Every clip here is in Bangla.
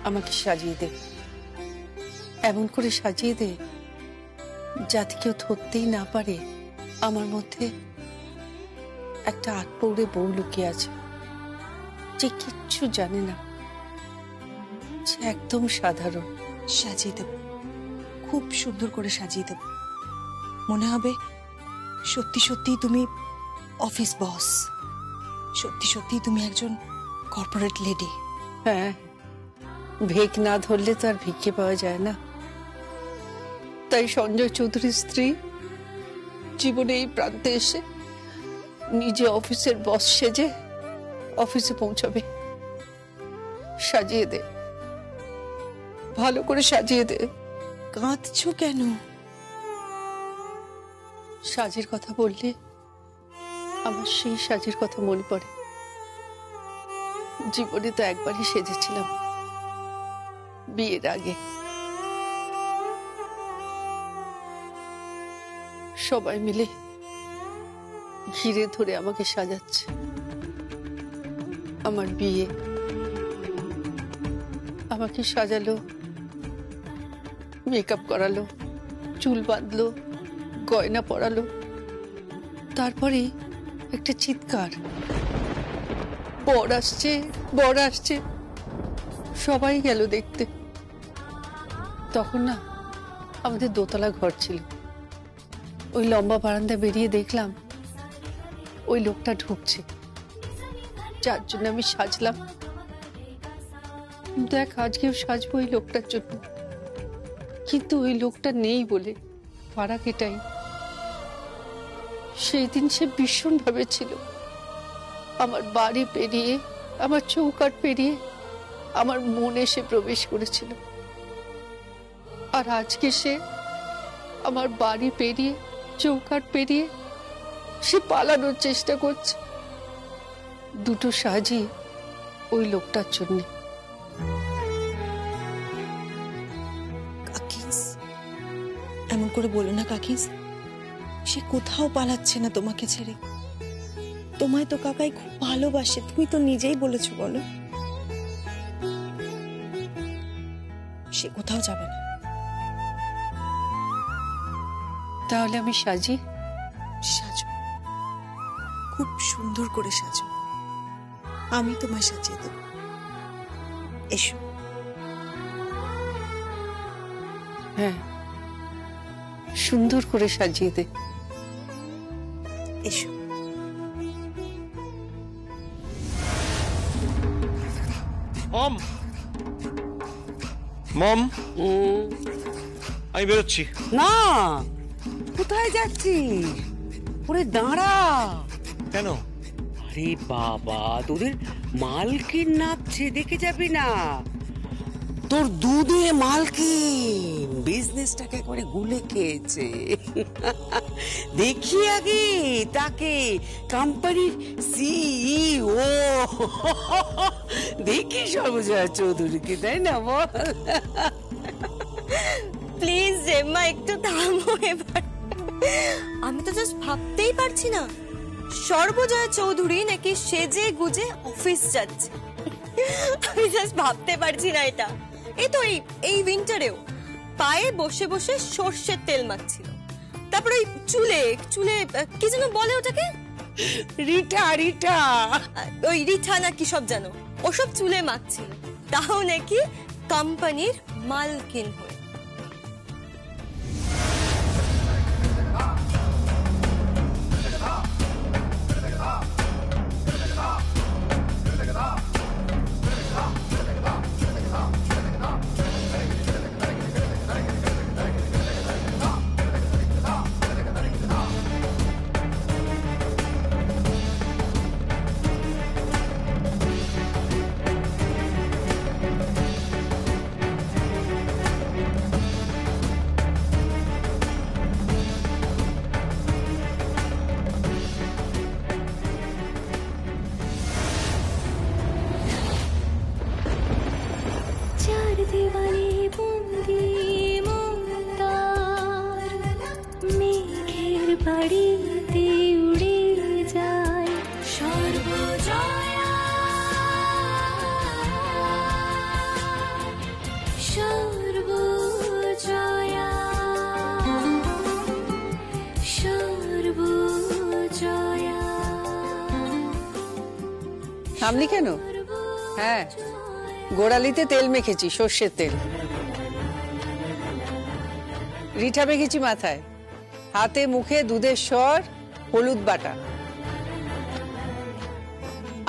আমাকে সাজিয়ে দে, এমন করে সাজিয়ে দে যাতে কেউ ধরতেই না পারে আমার মধ্যে একটা আটপৌড়ে বউ লুকিয়ে আছে, যে কিচ্ছু জানে না, যে একদম সাধারণ। সাজিয়ে দেব, খুব সুন্দর করে সাজিয়ে দেব। মনে হবে সত্যি সত্যি তুমি অফিস বস, সত্যি সত্যি তুমি একজন কর্পোরেট লেডি। হ্যাঁ, ভেক না ধরলে তো আর ভিক্ষে পাওয়া যায় না। তাই সঞ্জয় চৌধুরীর স্ত্রী জীবনে এই প্রান্তে এসে নিজে অফিসের বস সেজে অফিসে পৌঁছাবে। সাজিয়ে দে, ভালো করে সাজিয়ে দে। কাঁদছো কেন? সাজের কথা বললে আমার সেই সাজের কথা মনে পড়ে। জীবনে তো একবারই সেজেছিলাম, বিয়ের আগে। সবাই মিলে ঘিরে ধরে আমাকে সাজাচ্ছে। আমার বিয়ে, আমাকে সাজালো, মেকআপ করালো, চুল বাঁধলো, গয়না পরালো। তারপরে একটা চিৎকার, বর আসছে, বর আসছে। সবাই গেল দেখতে। তখন না আমাদের দোতলা ঘর ছিল। ওই লম্বা বারান্দা বেরিয়ে দেখলাম ওই লোকটা ঢুকছে, যার জন্য আমি সাজলাম। দেখ, আজকেও সাজবো ওই লোকটার জন্য, কিন্তু ওই লোকটা নেই বলে ফারাক এটাই, সেই দিন সে ভীষণ ভাবে ছিল। আমার বাড়ি পেরিয়ে, আমার চৌকাঠ পেরিয়ে আমার মনে সে প্রবেশ করেছিল। আর আজকে সে আমার বাড়ি পেরিয়ে, চৌকাঠ পেরিয়ে সে পালানোর চেষ্টা করছে। দুটো সাজি ওই লোকটার জন্য। কাকিস, এমন করে বলো না কাকিস। সে কোথাও পালাচ্ছে না তোমাকে ছেড়ে। তোমায় তো কাকাই খুব ভালোবাসে, তুমি তো নিজেই বলেছো। বলো, সে কোথাও যাবে না। তাহলে আমি সাজি? সাজো, খুব সুন্দর করে সাজো। আমি তোমায় সাজিয়ে দেব। এসো। হ্যাঁ, সুন্দর করে সাজিয়ে দে। এসো। মম, মম, আমি বেরোচ্ছি। না, কোথায় যাচ্ছিস? ওরে দাঁড়া। কেন? আরে বাবা, তোদের মালকিন নাচছে, দেখে যাবি না? তোর দুধে মালকিন বিজনেসটাকে একবারে গুলে খেয়েছে। দেখি আগে তাকে, কোম্পানির সিইও। দেখি সর্বজয়া চৌধুরীকে, তাই না বল? প্লিজ জেম্মা, একটু থামো এবার। আমি তো জাস্ট ভাবতেই পারছি না সর্বজয়া চৌধুরী নাকি সেজে গুজে অফিস যাচ্ছে। আমি জাস্ট ভাবতে পারছি না এটা। এই তো এই উইন্টারেও পায়ে বসে বসে সর্ষের তেল মাখছিল। তারপর ওই চুলে চুলে কি যেন বলে ওটাকে, রিটা রিটা, ওই রিঠা না কি সব জানো, ওসব চুলে মাখছিল। তাও নাকি কোম্পানির মালকিন হয়ে। থামলি কেন? হ্যাঁ, গোড়ালিতে তেল মেখেছি, সর্ষের তেল। রিঠা মেখেছি মাথায়, হাতে মুখে দুধের স্বর, হলুদ বাটা।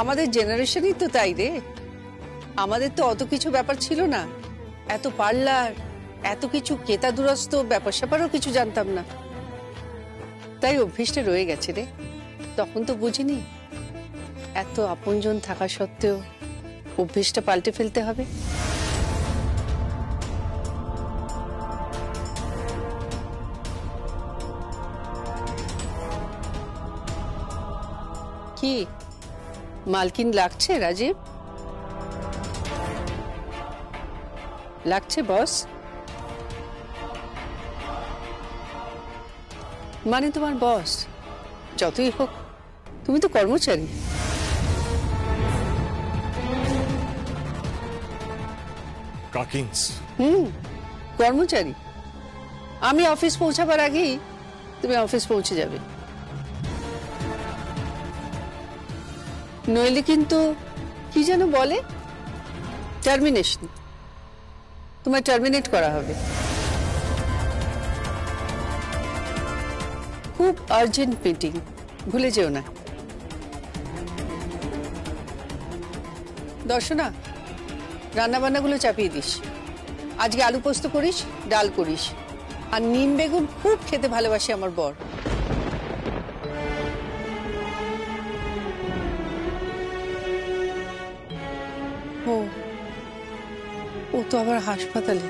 আমাদের জেনারেশনই তো তাই রে। আমাদের তো অত কিছু ব্যাপার ছিল না, এত পার্লার, এত কিছু কেতা দুরস্ত ব্যাপার স্যাপারও কিছু জানতাম না। তাই অভ্যেসটা রয়ে গেছে রে। তখন তো বুঝিনি এত আপনজন থাকা সত্ত্বেও অভ্যেসটা পাল্টে ফেলতে হবে। কি মালকিন লাগছে রাজীব? লাগছে বস? মানে তোমার বস? যতই হোক তুমি তো কর্মচারী। কাকিংস কর্মচারী। আমি অফিস পৌঁছাবার আগেই তুমি অফিস পৌঁছে যাবে, নইলে কিন্তু কি যেন বলে, টার্মিনেশন। তোমায় টার্মিনেট করা হবে। খুব আর্জেন্ট মিটিং, ভুলে যেও না। দর্শনা, রান্না বান্নাগুলো চাপিয়ে দিস। আজকে আলু পোস্ত করিস, ডাল করিস, আর নিম বেগুন খুব খেতে ভালোবাসে আমার বর। ও তো আবার হাসপাতালে।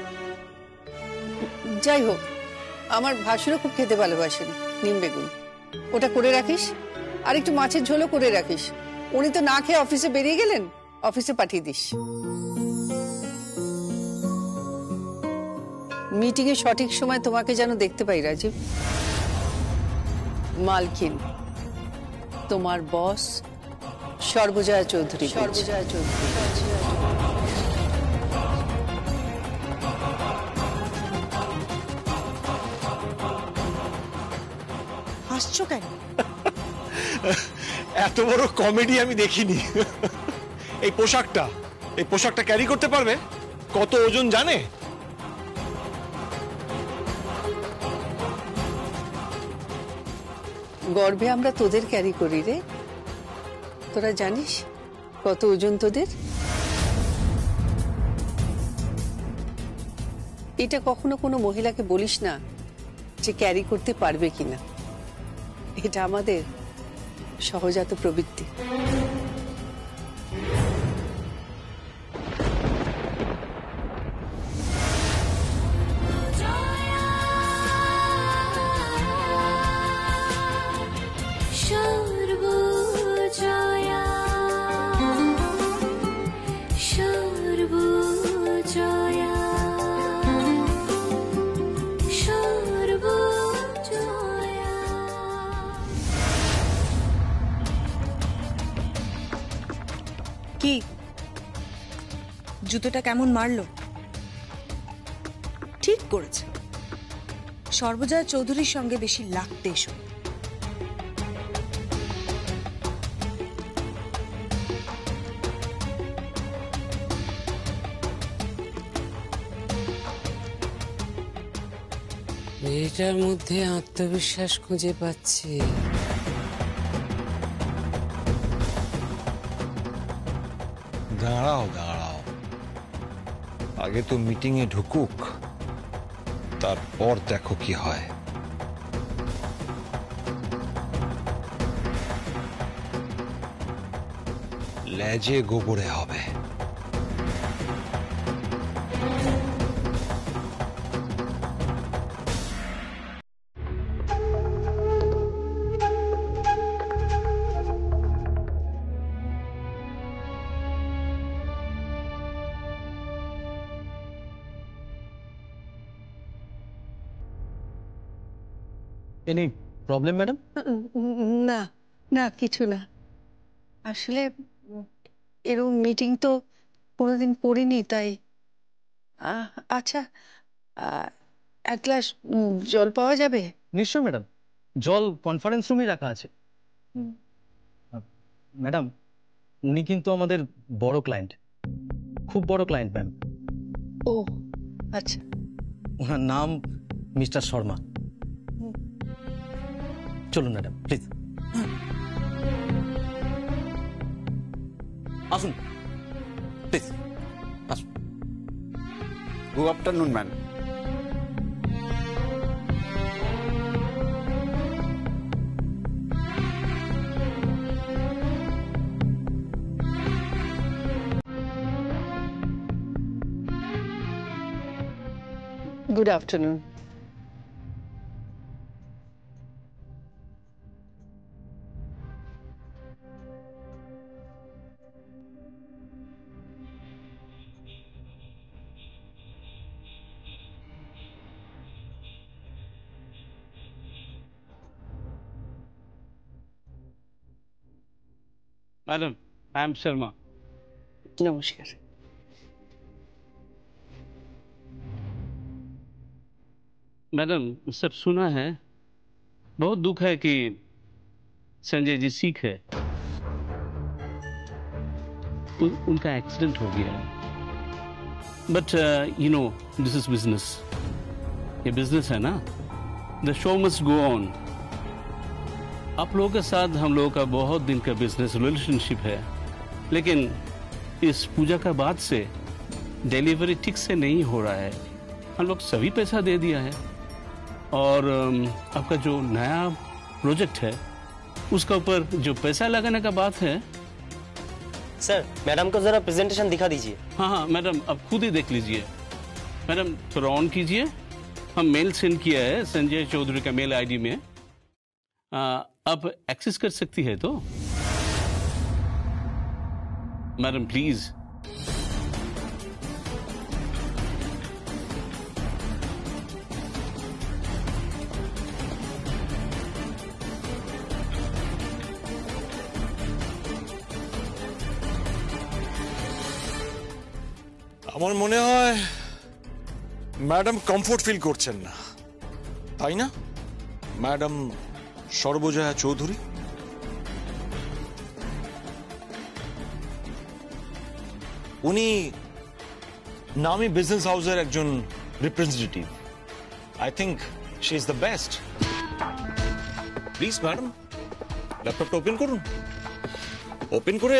যাই হোক, আমার ভাসুরও খুব খেতে ভালোবাসেন নিম বেগুন। ওটা করে রাখিস, আর একটু মাছের ঝোলও করে রাখিস। উনি তো না খেয়ে অফিসে বেরিয়ে গেলেন, অফিসে পাঠিয়ে দিস। মিটিং এর সঠিক সময় তোমাকে যেন দেখতে পাই রাজীব। মালকিন তোমার বস সর্বজয়া চৌধুরী। সর্বজয়া চৌধুরী। হাসছো কেন? এত বড় কমেডি আমি দেখিনি। এই পোশাকটা ক্যারি করতে পারবে? কত ওজন জানে? গর্বে আমরা তোদের ক্যারি করি রে। তোরা জানিস কত ওজন তোদের? এটা কখনো কোনো মহিলাকে বলিস না যে ক্যারি করতে পারবে কিনা। এটা আমাদের সহজাত প্রবৃত্তি। কি জুতোটা কেমন মারলো? ঠিক করেছে, সর্বজয়া চৌধুরীর সঙ্গে বেশি লাগতে এসো। মেয়েটার মধ্যে আত্মবিশ্বাস খুঁজে পাচ্ছি। দাঁড়াও দাঁড়াও, আগে তো মিটিং এ ঢুকুক, তারপর দেখো কি হয়। লেজে গোবরে হবে। Any problem madam? না না, কিছু না। আসলে এরকম মিটিং তো কোনোদিন করিনি, তাই। আচ্ছা, এক গ্লাস জল পাওয়া যাবে? নিশ্চয় ম্যাডাম, জল কনফারেন্স রুমে রাখা আছে। ম্যাডাম, উনি কিন্তু আমাদের বড় ক্লায়েন্ট, খুব বড় ক্লায়েন্ট ম্যাম। ও আচ্ছা, ওনার নাম মিস্টার শর্মা। চলুন ম্যাডাম প্লিজ আসুন, প্লিজ আসুন। Good afternoon ma'am. Good afternoon. Madam I am Sharma. নমস্কার। मैडम सब सुना है, बहुत दुख है कि संजय जी सिक है, उनका एक्सीडेंट हो गया है। But you know this is business, ये बिजनेस है ना, the show must go on. आप लोगों के साथ हम लोगों का बहुत दिन का बिजनेस रिलेशनशिप है, लेकिन इस पूजा का बाद से डिलीवरी ठीक से नहीं हो रहा है। हम लोग सभी पैसा दे दिया है और आपका जो नया प्रोजेक्ट है उसका ऊपर जो पैसा लगाने का बात है। सर मैडम को जरा प्रेजेंटेशन दिखा दीजिए। हाँ हाँ मैडम अब खुद ही देख लीजिए। मैडम थोड़ा ऑन कीजिए, हम मेल सेंड किया है संजय चौधरी का मेल आईडी में, आप एक्सेस कर सकती है तो मैडम प्लीज। আমার মনে হয় ম্যাডাম কমফোর্ট ফিল করছেন না, তাই না ম্যাডাম সর্বজয়া চৌধুরী? উনি নামি বিজনেস হাউসের একজন representative. I think she is the best. Please madam ল্যাপটপটা ওপেন করুন, ওপেন করে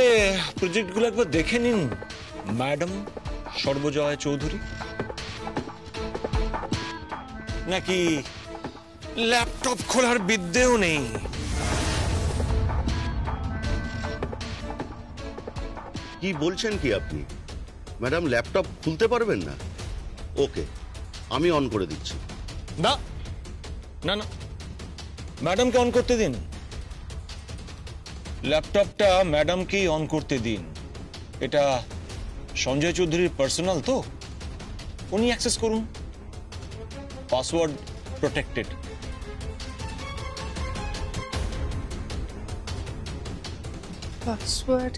প্রজেক্টগুলো একবার দেখে নিন ম্যাডাম সর্বজয়া চৌধুরী। নাকি ল্যাপটপ খোলার বিদ্যেও নেই? কি বলছেন কি আপনি? ম্যাডাম ল্যাপটপ খুলতে পারবেন না? ওকে, আমি অন করে দিচ্ছি। না না না, ম্যাডামকে অন করতে দিন, ল্যাপটপটা ম্যাডামকেই অন করতে দিন। এটা সঞ্জয় চৌধুরীর পার্সোনাল, তো উনি অ্যাক্সেস করুন, পাসওয়ার্ড প্রোটেক্টেড। পাসওয়ার্ড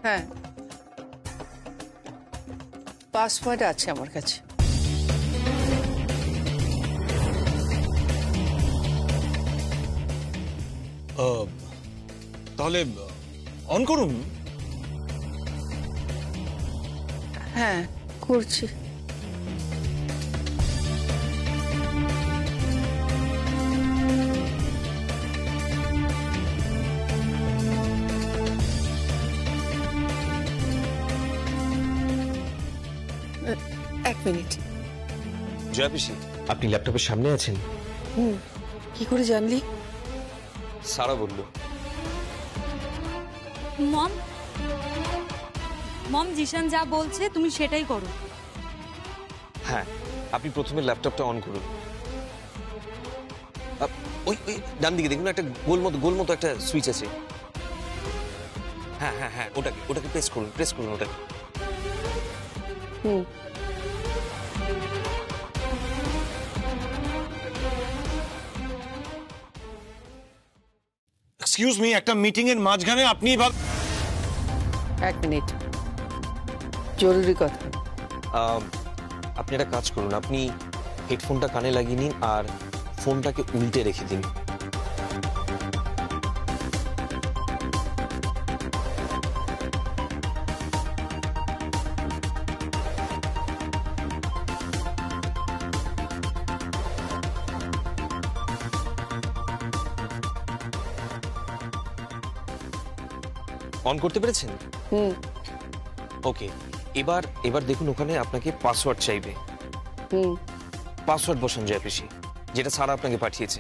হ্যাঁ, পাসওয়ার্ড আছে আমার কাছে। তাহলে অন করুন। হ্যাঁ করছি। এক মিনিট। জয়া পিসি, আপনি ল্যাপটপের সামনে আছেন? কি করে জানলি? সারা বলল। মম মম জিশান যা বলছে তুমি সেটাই করো। হ্যাঁ, আপনি প্রথমে ল্যাপটপটা অন করুন। ওই ওই ডান দিকে দেখুন, একটা গোল মতো একটা সুইচ আছে। হ্যাঁ হ্যাঁ হ্যাঁ, ওটাকে প্রেস করুন ওটাকে। এক্সকিউজ মি, একটা মিটিং এর মাঝখানে আপনি এক মিনিট, জরুরি কথা। আপনি একটা কাজ করুন, আপনি হেডফোনটা কানে লাগিয়ে নিন আর ফোনটাকে উল্টে রেখে দিন। অন করতে পেরেছেন? হুম ওকে, এবার দেখুন ওখানে আপনাকে পাসওয়ার্ড চাইবে। হুম পাসওয়ার্ড বসান জয়া পিসি, যেটা সারা আপনাকে পাঠিয়েছে।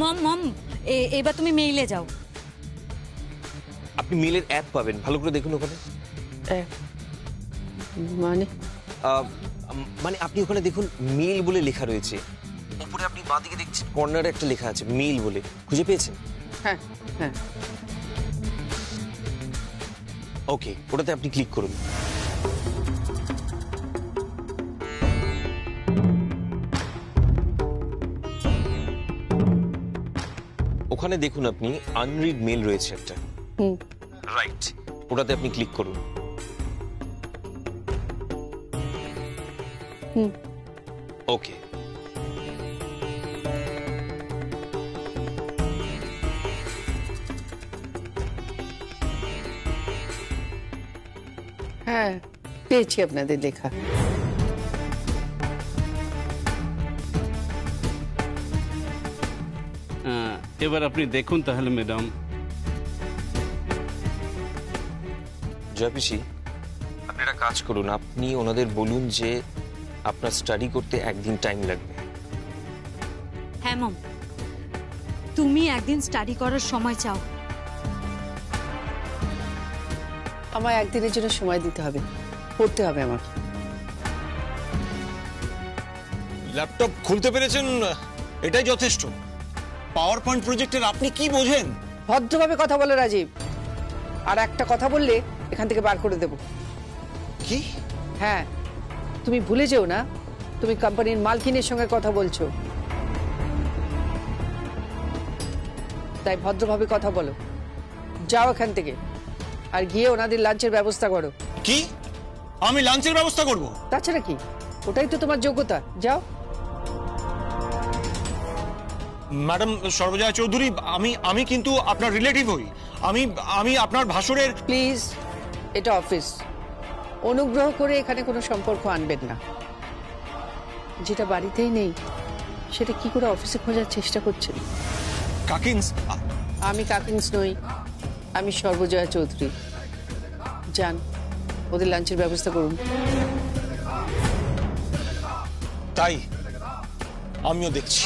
মম মম এবার তুমি মেইলে যাও। আপনি মেলের অ্যাপ পাবেন, ভালো করে দেখুন ওখানে। মানে মানে আপনি ওখানে দেখুন মেল বলে লেখা রয়েছে, উপরে আপনি বাঁদিকে দেখছেন কর্নারে একটা লেখা আছে মেল বলে, খুঁজে পেয়েছেন? হ্যাঁ হ্যাঁ, ওকে, ওটাতে আপনি ক্লিক করুন। ওখানে দেখুন আপনি আনরিড মেল রয়েছে একটা, হুম রাইট, ওটাতে আপনি ক্লিক করুন। হুম ওকে, হ্যাঁ, পেয়েছি আপনাদের লেখা। এবার আপনি দেখুন তাহলে ম্যাডাম। জয়া পিসি, আপনি একটা কাজ করুন, আপনি ওনাদের বলুন যে আপনার স্টাডি করতে একদিন টাইম লাগবে। হ্যাঁ মম, তুমি একদিন স্টাডি করার সময় চাও। আমার একদিনের জন্য সময় দিতে হবে, পড়তে হবে আমার। ল্যাপটপ খুলতে পেরেছেন, এটাই যথেষ্ট। পাওয়ার পয়েন্ট প্রজেক্টের আপনি কি বোঝেন? ভদ্রভাবে কথা বলো রাজীব, আর একটা কথা বললে এখান থেকে বার করে দেব। কি? হ্যাঁ, তুমি ভুলে যেও না তুমি কোম্পানির মালকিনের সঙ্গে কথা বলছো, তাই ভদ্রভাবে কথা বলো। যাও এখান থেকে, আর গিয়ে ওনাদের লাঞ্চের ব্যবস্থা করো। কি? আমি লাঞ্চের ব্যবস্থা করব? তাছাড়া কি, ওটাই তো তোমার যোগ্যতা। যাও। ম্যাডাম সর্বজয়া চৌধুরী, আমি কিন্তু আপনার রিলেটিভ হই। আমি আপনার ভাসুরের। প্লিজ, এটা অফিস, অনুগ্রহ করে এখানে কোনো সম্পর্ক আনবেন না। যেটা বাড়িতেই নেই সেটা কি করে অফিসে খোঁজার চেষ্টা করছেন? কাকিংস? আমি কাকিংস নই, আমি সর্বজয়া চৌধুরী। যান, ওদের লাঞ্চের ব্যবস্থা করুন। তাই আমিও দেখছি।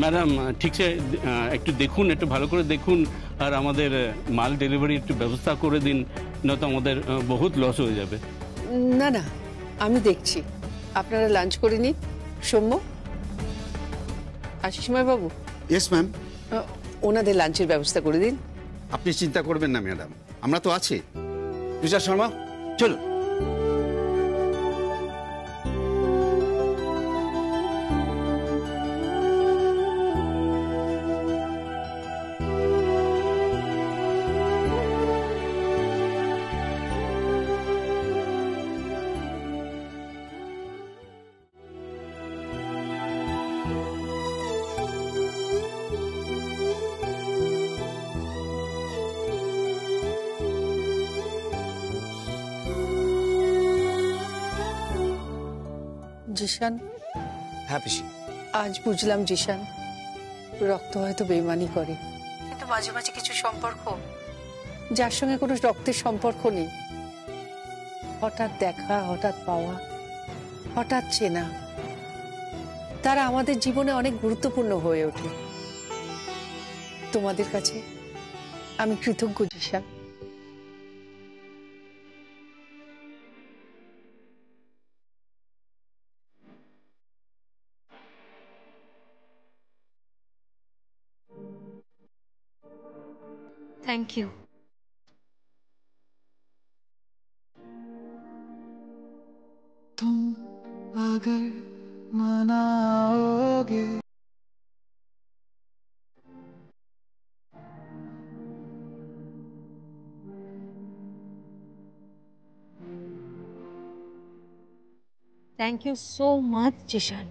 ম্যাডাম ঠিকছে, একটু দেখুন, একটু ভালো করে দেখুন, আর আমাদের মাল ডেলিভারি একটু ব্যবস্থা করে দিন, নয়তো আমাদের বহুত লস হয়ে যাবে। না না, আমি দেখছি, আপনারা লাঞ্চ করে নিন। সৌম্য, আশিসময় বাবু, ইয়েস ম্যাম। ওনাদের লাঞ্চের ব্যবস্থা করে দিন। আপনি চিন্তা করবেন না ম্যাডাম, আমরা তো আছি। তুষার শর্মা, চলুন। জিশান, হ্যাঁ পিসি। আজ বুঝলাম জিশান, রক্ত হয়তো বেইমানি করে, কিন্তু মাঝে মাঝে কিছু সম্পর্ক যার সঙ্গে কোনো রক্তের সম্পর্ক নেই, হঠাৎ দেখা, হঠাৎ পাওয়া, হঠাৎ চেনা, তারা আমাদের জীবনে অনেক গুরুত্বপূর্ণ হয়ে ওঠে। তোমাদের কাছে আমি কৃতজ্ঞ জিশান। Thank you. तुम अगर मनाओगे thank you so much Zeeshan.